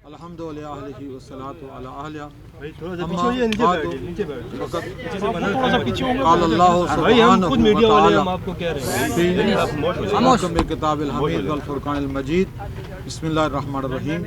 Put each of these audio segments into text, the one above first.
अल्हम्दुलिल्लाह वस्सलातु अला अहलिया भाई थोड़ा सा पीछे होइए, नीचे बैठिए, नीचे बैठिए। भाई हम खुद मीडिया वाले हम आपको कह रहे हैं आप किताबिल हमीद वल फुरकानिल मजीद बिस्मिल्लाहिर्रहमानिर्रहीम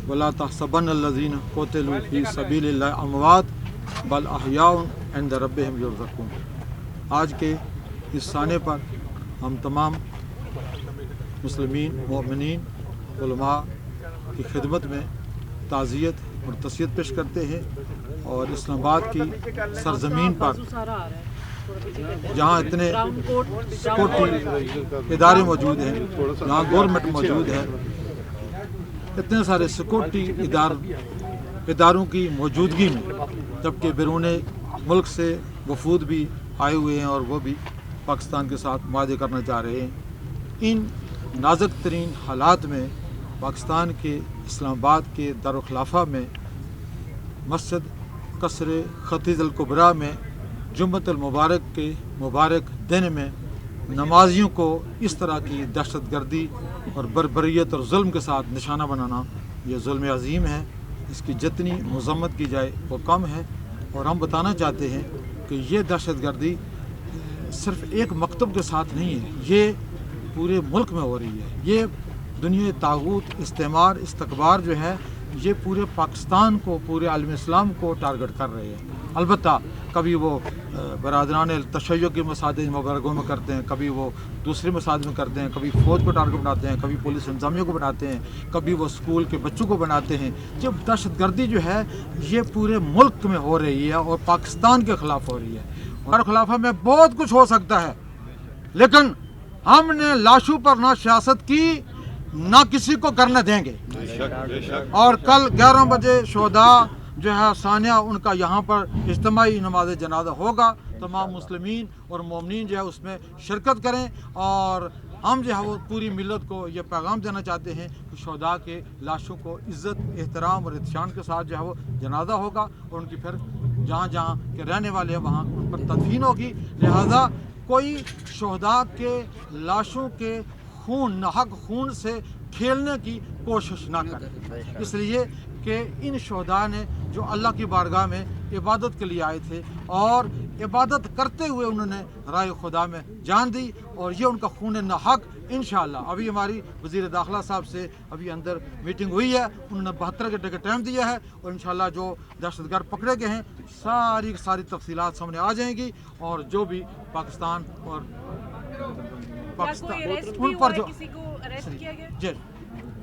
वला तहसबन्नल्लज़ीना क़ुतिलू फ़ी सबीलिल्लाहि अमवात बल अहयाउन इंद रब्बिहिम युरज़क़ून। आज के इस साने पर हम तमाम मुस्लिमीन मोमिनीन उलमा की खिदमत में ताज़ियत और तस्वीर पेश करते हैं और इस्लामाबाद की सरजमीन पर जहाँ इतने सिक्योरिटी इदारे मौजूद हैं, जहाँ गवर्नमेंट मौजूद है, इतने सारे सिक्योरिटी इदारों की मौजूदगी में, जबकि बैरून मुल्क से वफूद भी आए हुए हैं और वो भी पाकिस्तान के साथ मुआहदे करना चाह रहे हैं, इन नाजुक तरीन हालात में पाकिस्तान के इस्लामाबाद के दारुल-खिलाफा में मस्जिद कसर खतीज अल-कुबरा में जुम्मतुल मुबारक के मुबारक दिन में नमाजियों को इस तरह की दहशतगर्दी और बर्बरियत और जुल्म के साथ निशाना बनाना ये जुल्म अज़ीम है। इसकी जितनी मज़म्मत की जाए वो कम है। और हम बताना चाहते हैं कि ये दहशतगर्दी सिर्फ़ एक मकतब के साथ नहीं है, ये पूरे मुल्क में हो रही है। ये दुनिया तागूत इस्तेमार इस्तकबार जो है ये पूरे पाकिस्तान को, पूरे आलम इस्लाम को टारगेट कर रहे हैं। अलबत्ता कभी वो बरादरान तशय्युअ के मसाजिद मुबारकों में करते हैं, कभी वो दूसरे मसाजिद में करते हैं, कभी फ़ौज को टारगेट बनाते हैं, कभी पुलिस इंतज़ामिया को बनाते हैं, कभी वो स्कूल के बच्चों को बनाते हैं। जब दहशतगर्दी जो है ये पूरे मुल्क में हो रही है और पाकिस्तान के ख़िलाफ़ हो रही है। और खिलाफा में बहुत कुछ हो सकता है, लेकिन हमने लाशों पर ना सियासत की ना किसी को करने देंगे। और कल 11 बजे शोहदा जो है सानिया उनका यहाँ पर इज्तिमाई नमाज जनाजा होगा। तमाम मुस्लिमीन और मोमिनीन जो है उसमें शिरकत करें और हम जो है वो पूरी मिल्लत को ये पैगाम देना चाहते हैं कि शोहदा के लाशों को इज़्ज़त एहतराम और एहतशाम के साथ जो है वो जनाजा होगा और उनकी फिर जहाँ जहाँ के रहने वाले हैं वहाँ उन पर तदफीन होगी। लिहाजा कोई शोहदा के लाशों के खून नाहक खून से खेलने की कोशिश ना करें, इसलिए कि इन शोहदा ने जो अल्लाह की बारगाह में इबादत के लिए आए थे और इबादत करते हुए उन्होंने राह खुदा में जान दी और ये उनका खून नाहक इंशाअल्लाह। अभी हमारी वज़ीर दाखिला साहब से अभी अंदर मीटिंग हुई है, उन्होंने 72 घंटे का टाइम दिया है और इंशाअल्लाह जो दहशतगर्द पकड़े गए हैं सारी तफसीलात सामने आ जाएंगी और जो भी पाकिस्तान और उन पर जो जी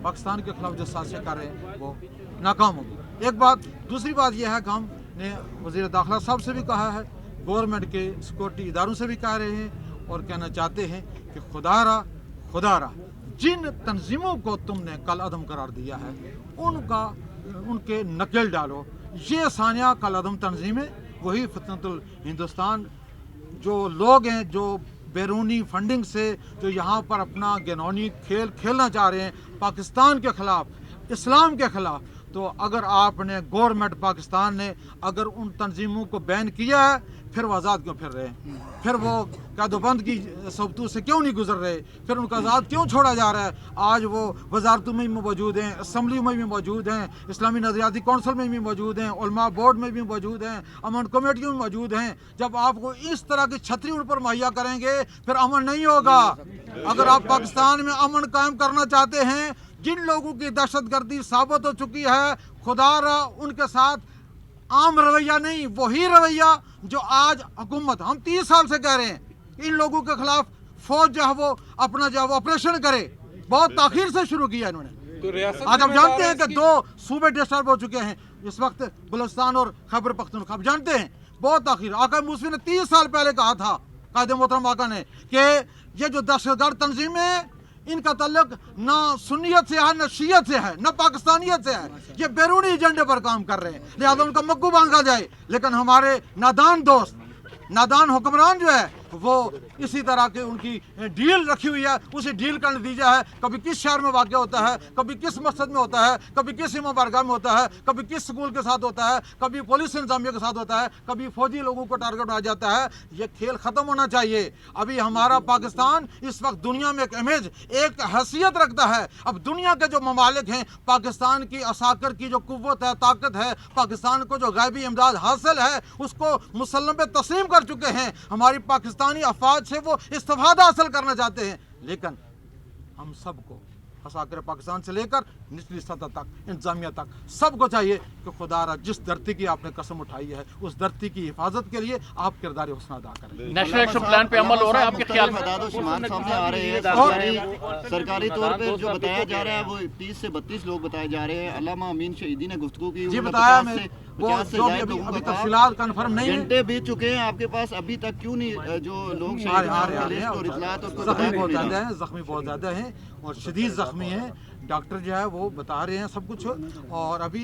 पाकिस्तान के खिलाफ जो साजिशें कर रहे हैं वो नाकाम होगी। एक बात, दूसरी बात यह है कि हमने वज़ीर दाखिला साहब से भी कहा है, गवर्नमेंट के सिक्योरिटी इदारों से भी कह रहे हैं और कहना चाहते हैं कि खुदारा जिन तंजीमों को तुमने कल अदम करार दिया है उनके नकेल डालो। ये सानिया कल अदम तंजीमें वही फितनतुल हिंदुस्तान जो लोग हैं जो बैरूनी फंडिंग से जो यहाँ पर अपना घिनौनी खेल खेलना चाह रहे हैं पाकिस्तान के ख़िलाफ़, इस्लाम के ख़िलाफ़, तो अगर आपने गवर्नमेंट पाकिस्तान ने अगर उन तंजीमों को बैन किया है फिर वो आज़ाद क्यों फिर रहे हैं, फिर वो कैदोबंद की सबतू से क्यों नहीं गुजर रहे, फिर उनको आज़ाद क्यों छोड़ा जा रहा है। आज वो वजारतों में भी मौजूद हैं, असम्बली में भी मौजूद हैं, इस्लामी नज़रियाती कौंसिल में भी मौजूद हैं, उलमा बोर्ड में भी मौजूद हैं, अमन कमेटियों में मौजूद हैं। जब आपको इस तरह की छतरी उन पर मुहैया करेंगे फिर अमन नहीं होगा। अगर आप पाकिस्तान में अमन कायम करना चाहते हैं, जिन लोगों की दहशतगर्दी साबित हो चुकी है, खुदारा उनके साथ आम रवैया नहीं, वही रवैया जो आज हुकूमत हम 30 साल से कह रहे हैं, इन लोगों के खिलाफ फौज जो है वो अपना जो है वो ऑपरेशन करे। बहुत ताखीर से शुरू किया इन्होंने। आज हम जानते हैं कि 2 सूबे डिस्टर्ब हो चुके हैं इस वक्त, बलूचिस्तान और खैबर पख्तूनख्वा। आप जानते हैं बहुत ताखीर। आका मूसवी ने 30 साल पहले कहा था, कायदे मोहतरम आका ने, कि ये जो दहशतगर्द तंजीमें इनका ताल्लुक ना सुन्नियत से है, ना शियत से है, ना पाकिस्तानियत से है, ये बैरूनी एजेंडे पर काम कर रहे हैं। लिहाजा उनका मक्कू बांधा जाए। लेकिन हमारे नादान दोस्त, नादान हुक्मरान जो है वो इसी तरह के उनकी डील रखी हुई है, उसी डील का नतीजा है कभी किस शहर में वाक़या होता है, कभी किस मस्जिद में होता है, कभी किस इमाम बारगाह में होता है, कभी किस स्कूल के साथ होता है, कभी पुलिस इंतजामिया के साथ होता है, कभी फौजी लोगों को टारगेट बनाया जाता है। ये खेल ख़त्म होना चाहिए। अभी हमारा पाकिस्तान इस वक्त दुनिया में एक इमेज, एक हैसियत रखता है। अब दुनिया के जो ममालिक हैं, पाकिस्तान की असाकर की जो कुव्वत है, ताकत है, पाकिस्तान को जो गायबी इमदाद हासिल है, उसको मुसल्लम पे तस्लीम कर चुके हैं। हमारी पाकिस्तानी अफवाज से वो इस्तिफादा हासिल करना चाहते हैं, लेकिन हम सबको असाकर पाकिस्तान से लेकर निचली सतह तक, इंतजामिया तक, सबको चाहिए कि खुदारा जिस धरती की आपने कसम उठाई है, उस धरती की हिफाजत के लिए आप किरदार हुस्न अदा करें। नेशनल एक्शन प्लान पे अमल हो रहा है आपके ख्याल में? शुमार सामने आ रहे हैं, सरकारी तौर पे जो बताया जा रहा है वो 30 से 32 लोग बताए जा रहे हैं। अल्लामा अमीन शहीदी ने गुफ्तगू की, जी बताया मैं, वो जो अभी तफसीलात कन्फर्म नहीं है। घंटे बीत चुके हैं आपके पास, अभी तक क्यों नहीं जो लोग जख्मी बहुत ज़्यादा हैं और शदीद ज़ख्मी हैं। डॉक्टर जो है वो बता रहे हैं सब कुछ, और अभी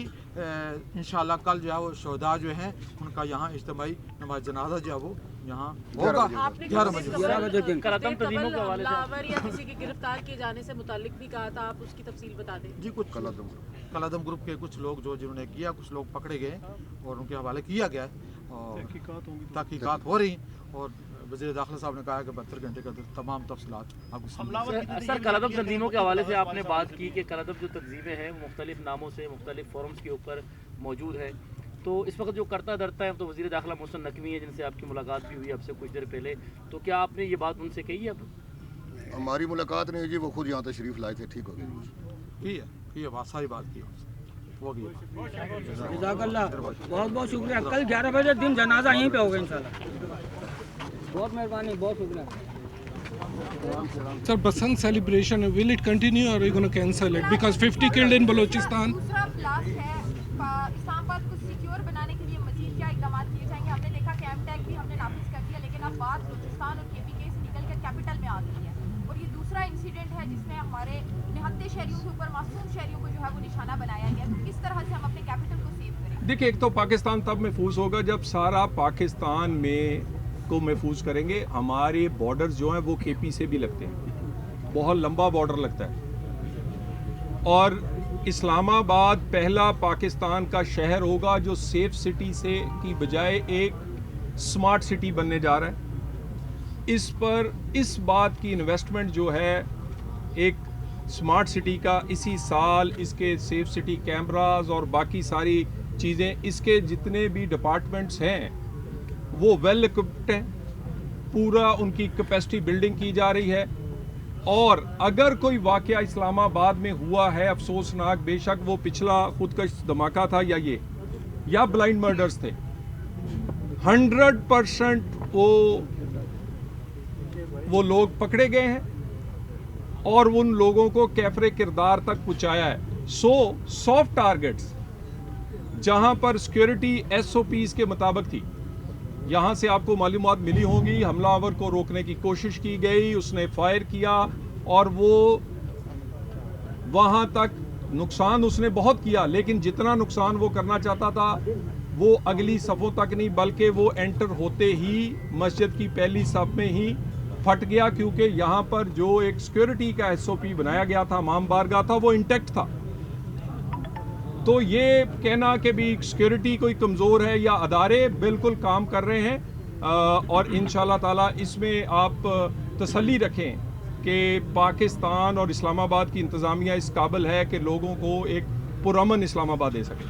इंशाल्लाह कल जो है वो शहदा जो हैं उनका यहाँ इज्तिमाई नमाज जनाजा जो है वो यहाँ होगा 11 बजे। कलदम तंजीमों के हवाले से या किसी के गिरफ्तार किए जाने से मुतालिक भी कहा था, आप उसकी तफसील बता दें। जी, कुछ कलदम ग्रुप के कुछ लोग जो जिन्होंने किया, कुछ लोग पकड़े गए और उनके हवाले किया गया और तहकीकात हो रही। और वज़ीर दाखिला साहब ने कहा कि 72 घंटे का तमाम तफसीलात आपको। सर, कलदम तंजीमों के हवाले से आपने बात की कि कलदम जो तंजीमें हैं मुख्तलिफ नामों से मुख्तलिफ फोरम्स के ऊपर मौजूद है, तो इस वक्त जो करता धरता है तो वज़ीर दाखिला मोहसिन नकवी है, जिनसे आपकी मुलाकात भी हुई आपसे कुछ देर पहले, तो क्या आपने ये बात उनसे कही है? अब हमारी मुलाकात नहीं जी, वो खुद यहाँ तशरीफ़ लाए थे, ठीक हो गई की है बात, सारी बात की वो भी। बहुत बहुत शुक्रिया। कल 11 बजे दिन जनाजा यहीं पे होगा इंशाल्लाह। बहुत मेहरबानी, बहुत शुक्रिया। Sir, Basant celebration, will it continue or are you going to cancel it? Because 50 killed in Balochistan. दूसरा ब्लास्ट है, इस्लामाबाद को सिक्योर बनाने के लिए मजीद क्या इकदाम किए जाएंगे? हमने देखा कि एमटेक भी हमने नाफिज कर दिया, लेकिन अब बात बलूचिस्तान और केपीके से निकल कर कैपिटल में आ गई है। और ये दूसरा इंसिडेंट है जिसमें हमारे निहत्ते शहरियों के ऊपर मासूम शहरियों को जो है वो निशाना बनाया गया। तो किस तरह से हम अपने कैपिटल को सेव करें? देखिए, एक तो पाकिस्तान तब महफूज होगा जब सारा पाकिस्तान में को महफूज करेंगे। हमारे बॉर्डर्स जो हैं वो केपी से भी लगते हैं, बहुत लंबा बॉर्डर लगता है। और इस्लामाबाद पहला पाकिस्तान का शहर होगा जो सेफ सिटी से की बजाय एक स्मार्ट सिटी बनने जा रहा है। इस पर इस बात की इन्वेस्टमेंट जो है एक स्मार्ट सिटी का, इसी साल इसके सेफ सिटी कैमरास और बाकी सारी चीज़ें, इसके जितने भी डिपार्टमेंट्स हैं वो वेल इक्विप्ड हैं, पूरा उनकी कैपेसिटी बिल्डिंग की जा रही है। और अगर कोई वाकया इस्लामाबाद में हुआ है अफसोसनाक, बेशक वो पिछला खुदकश धमाका था या ब्लाइंड मर्डर्स थे, 100% वो लोग पकड़े गए हैं और उन लोगों को कैफरे किरदार तक पहुंचाया है। सॉफ्ट टारगेट्स जहां पर सिक्योरिटी SOPs के मुताबिक थी, यहाँ से आपको मालूमात मिली होंगी, हमलावर को रोकने की कोशिश की गई, उसने फायर किया और वो वहाँ तक नुकसान उसने बहुत किया, लेकिन जितना नुकसान वो करना चाहता था वो अगली सफ़ों तक नहीं, बल्कि वो एंटर होते ही मस्जिद की पहली सफ में ही फट गया, क्योंकि यहाँ पर जो एक सिक्योरिटी का SOP बनाया गया था, इमाम बारगाह था, वो इंटैक्ट था। तो ये कहना कि भी सिक्योरिटी कोई कमज़ोर है या अदारे बिल्कुल काम कर रहे हैं और इंशाल्लाह ताला इसमें आप तसल्ली रखें कि पाकिस्तान और इस्लामाबाद की इंतज़ामिया इस काबिल है कि लोगों को एक पुरअमन इस्लामाबाद दे सके।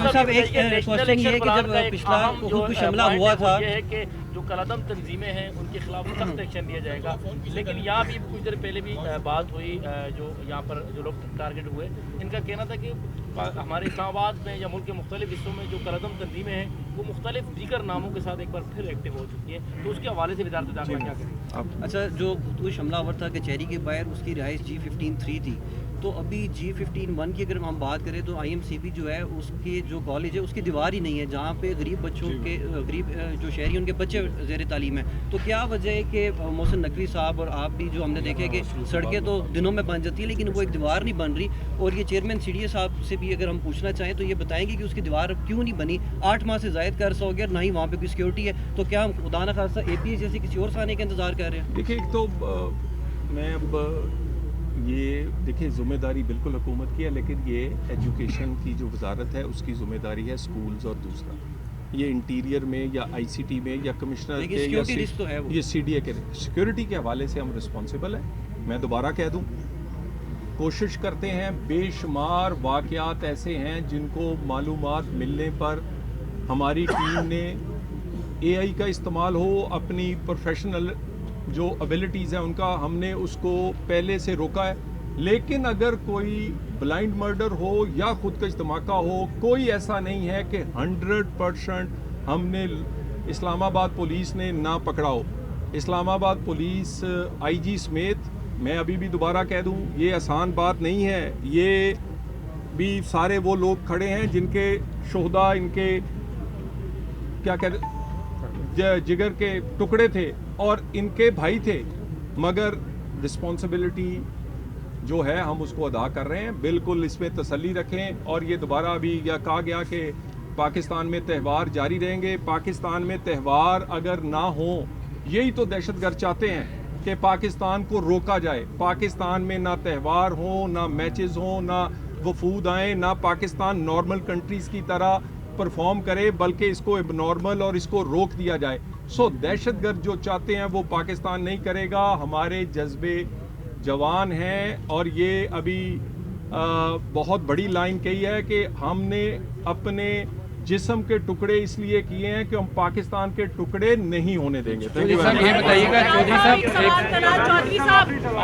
साहब, एक क्वेश्चन ये है कि जब पिछला खुदकुश हमला हुआ था, ये है कि जो कलदम तंजीमें हैं उनके खिलाफ सख्त एक्शन लिया जाएगा, लेकिन यहाँ भी कुछ देर पहले भी बात हुई, जो यहाँ पर जो लोग टारगेट हुए, इनका कहना था कि हमारे इस्लामाबाद में या मुल्क के मुख्तलिफ हिस्सों में जो कलदम तंजीमें हैं वो मुख्तलिफ दीगर नामों के साथ एक बार फिर एक्टिव हो चुकी हैं, तो उसके हवाले से वज़ारत दाखिला क्या करें? अच्छा, जो खुदकुश हमलावर था कचहरी के बाहर, उसकी रिहाइश G15-3 थी, تو ابھی G15-1 کی اگر ہم بات کریں تو IMCP جو ہے اس کے جو کالج ہے اس کی دیوار ہی نہیں ہے جہاں پہ غریب بچوں کے غریب جو شہری ہیں ان کے بچے زیر تعلیم ہیں. تو کیا وجہ ہے کہ محسن نقوی صاحب اور آپ بھی جو ہم نے دیکھے کہ سڑکیں تو دنوں میں بن جاتی ہیں لیکن وہ ایک دیوار نہیں بن رہی, اور یہ چیئرمین CDA صاحب سے بھی اگر ہم پوچھنا چاہیں تو یہ بتائیں گے کہ اس کی دیوار کیوں نہیں بنی؟ 8 ماہ سے زائد کا عرصہ ہو گیا, نہ ہی وہاں پہ کوئی سیکیورٹی ہے. تو کیا ہم خدا نہ خاصہ APS جیسے کسی اور آنے کا انتظار کر رہے ہیں؟ دیکھیں ایک تو میں اب یہ دیکھیں ذمہ داری بالکل حکومت کی ہے, لیکن یہ ایجوکیشن کی جو وزارت ہے اس کی ذمہ داری ہے سکولز, اور دوسرا یہ انٹیریئر میں یا ICT میں یا کمشنر کے یا یہ CDA کے سیکیورٹی کے حوالے سے ہم رسپانسبل ہیں. میں دوبارہ کہہ دوں, کوشش کرتے ہیں, بے شمار واقعات ایسے ہیں جن کو معلومات ملنے پر ہماری ٹیم نے AI کا استعمال ہو, اپنی پروفیشنل جو ابیلٹیز ہیں ان کا, ہم نے اس کو پہلے سے روکا ہے. لیکن اگر کوئی بلائنڈ مرڈر ہو یا خودکش دھماکہ ہو, کوئی ایسا نہیں ہے کہ 100% ہم نے اسلام آباد پولیس نے نہ پکڑا ہو. اسلام آباد پولیس IG سمیت, میں ابھی بھی دوبارہ کہہ دوں, یہ آسان بات نہیں ہے. یہ بھی سارے وہ لوگ کھڑے ہیں جن کے شہداء ان کے کیا کہتے جگر کے ٹکڑے تھے اور ان کے بھائی تھے, مگر رسپانسبلٹی جو ہے ہم اس کو ادا کر رہے ہیں. بالکل اس میں تسلی رکھیں. اور یہ دوبارہ ابھی کہا گیا کہ پاکستان میں تہوار جاری رہیں گے. پاکستان میں تہوار اگر نہ ہوں, یہی تو دہشت گرد چاہتے ہیں کہ پاکستان کو روکا جائے. پاکستان میں نہ تہوار ہوں, نہ میچز ہوں, نہ وفود آئیں, نہ پاکستان نارمل کنٹریز کی طرح پرفارم کرے, بلکہ اس کو اب نارمل اور اس کو روک دیا جائے. سو دہشت گرد جو چاہتے ہیں وہ پاکستان نہیں کرے گا. ہمارے جذبے جوان ہیں, اور یہ ابھی بہت بڑی لائن کہی ہے کہ ہم نے اپنے جسم کے ٹکڑے اس لیے کیے ہیں کہ ہم پاکستان کے ٹکڑے نہیں ہونے دیں گے. یہ بتائیے گا چودھری صاحب